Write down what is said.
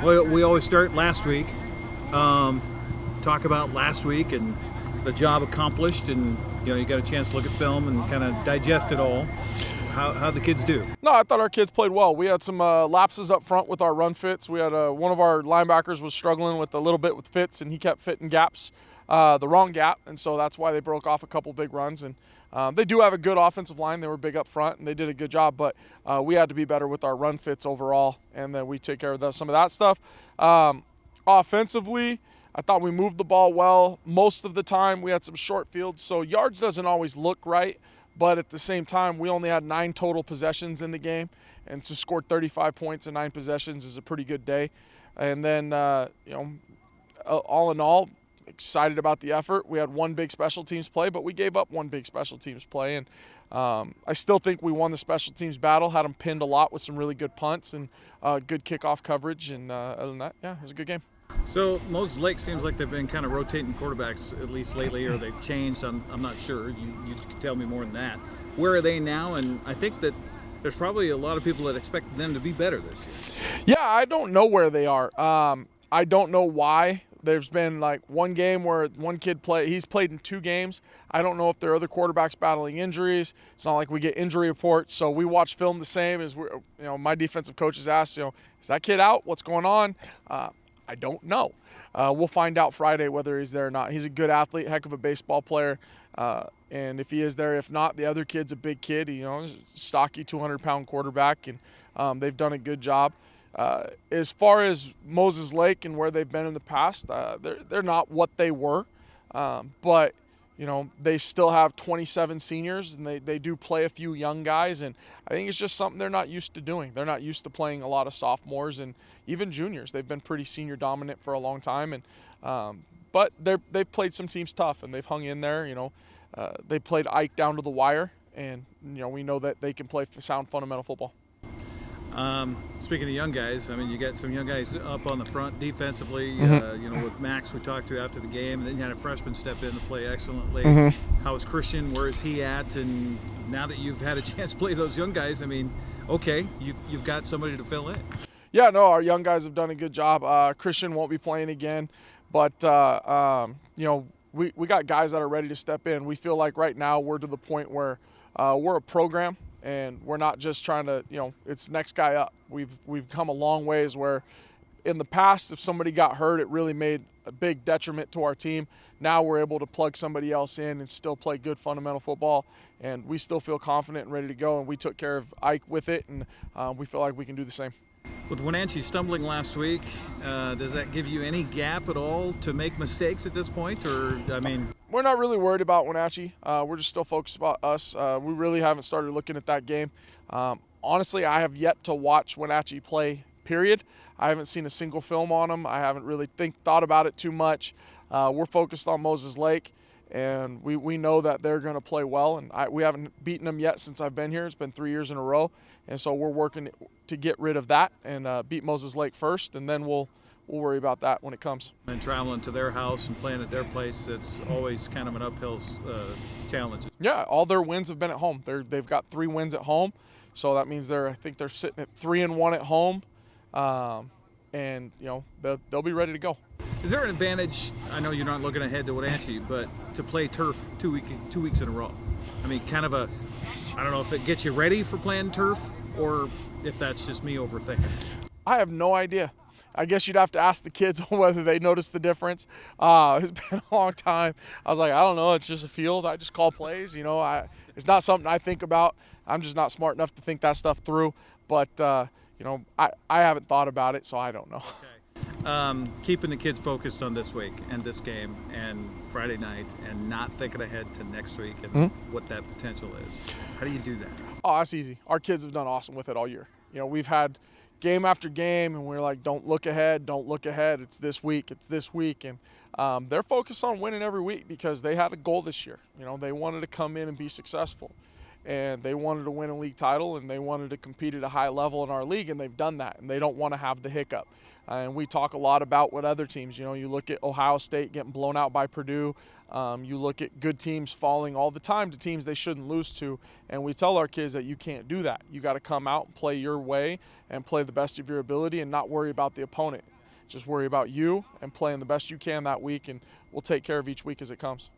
Well, we always start last week, talk about last week and the job accomplished, and you got a chance to look at film and kind of digest it all. How'd the kids do? No, I thought our kids played well. We had some lapses up front with our run fits. We had one of our linebackers was struggling with a little bit with fits, and he kept fitting gaps, the wrong gap, and so that's why they broke off a couple big runs. And they do have a good offensive line. They were big up front, and they did a good job, but we had to be better with our run fits overall, and then we take care of some of that stuff. Offensively, I thought we moved the ball well most of the time. We had some short fields, so yards doesn't always look right. But at the same time, we only had 9 total possessions in the game, and to score 35 points in 9 possessions is a pretty good day. And then, all in all, excited about the effort. We had one big special teams play, but we gave up one big special teams play. And I still think we won the special teams battle, had them pinned a lot with some really good punts and good kickoff coverage. And other than that, yeah, it was a good game. So Moses Lake seems like they've been kind of rotating quarterbacks at least lately, or they've changed. I'm not sure. You can tell me more than that. Where are they now? And I think that there's probably a lot of people that expect them to be better this year. Yeah, I don't know where they are. I don't know why. There's been like one game where one kid he's played in 2 games. I don't know if there are other quarterbacks battling injuries. It's not like we get injury reports, so we watch film the same as my defensive coaches asked, is that kid out? What's going on? I don't know. We'll find out Friday whether he's there or not. He's a good athlete, heck of a baseball player. And if he is there, if not, the other kid's a big kid. Stocky, 200-pound quarterback, and they've done a good job. As far as Moses Lake and where they've been in the past, they're not what they were. But they still have 27 seniors, and they do play a few young guys, and I think it's just something they're not used to doing. They're not used to playing a lot of sophomores and even juniors. They've been pretty senior dominant for a long time, and but they've played some teams tough, and they've hung in there. They played Ike down to the wire, and we know that they can play sound fundamental football. Speaking of young guys, I mean, you got some young guys up on the front defensively. Mm-hmm. With Max, we talked to after the game, and then you had a freshman step in to play excellently. Mm-hmm. How is Christian? Where is he at? And now that you've had a chance to play those young guys, I mean, okay, you've got somebody to fill in. Yeah, no, our young guys have done a good job. Christian won't be playing again, but we got guys that are ready to step in. We feel like right now we're to the point where we're a program. And we're not just trying to, it's next guy up. We've come a long ways where in the past, if somebody got hurt, it really made a big detriment to our team. Now we're able to plug somebody else in and still play good fundamental football. And we still feel confident and ready to go. And we took care of Ike with it, and we feel like we can do the same. With Wenatchee stumbling last week, does that give you any gap at all to make mistakes at this point? Or, I mean... We're not really worried about Wenatchee. We're just still focused about us. We really haven't started looking at that game. Honestly, I have yet to watch Wenatchee play, period. I haven't seen a single film on them. I haven't really thought about it too much. We're focused on Moses Lake, and we know that they're going to play well. And we haven't beaten them yet since I've been here. It's been 3 years in a row. And so we're working to get rid of that and beat Moses Lake first, and then we'll worry about that when it comes. And traveling to their house and playing at their place, it's always kind of an uphill challenge. Yeah, all their wins have been at home. They've got 3 wins at home, so that means I think they're sitting at 3-1 at home, and they'll be ready to go. Is there an advantage? I know you're not looking ahead to Wenatchee, but to play turf 2 weeks in a row. I mean, kind of I don't know if it gets you ready for playing turf or if that's just me overthinking. I have no idea. I guess you'd have to ask the kids whether they noticed the difference. It's been a long time. I was like, I don't know. It's just a field. I just call plays. It's not something I think about. I'm just not smart enough to think that stuff through. But, I haven't thought about it, so I don't know. Okay. Keeping the kids focused on this week and this game and Friday night and not thinking ahead to next week and what that potential is. How do you do that? Oh, that's easy. Our kids have done awesome with it all year. We've had game after game, and we're like, don't look ahead. It's this week. And they're focused on winning every week because they had a goal this year. They wanted to come in and be successful, and they wanted to win a league title, and they wanted to compete at a high level in our league, and they've done that, and they don't want to have the hiccup. And we talk a lot about what other teams, you look at Ohio State getting blown out by Purdue. You look at good teams falling all the time to teams they shouldn't lose to. And we tell our kids that you can't do that. You got to come out and play your way and play the best of your ability and not worry about the opponent. Just worry about you and playing the best you can that week, and we'll take care of each week as it comes.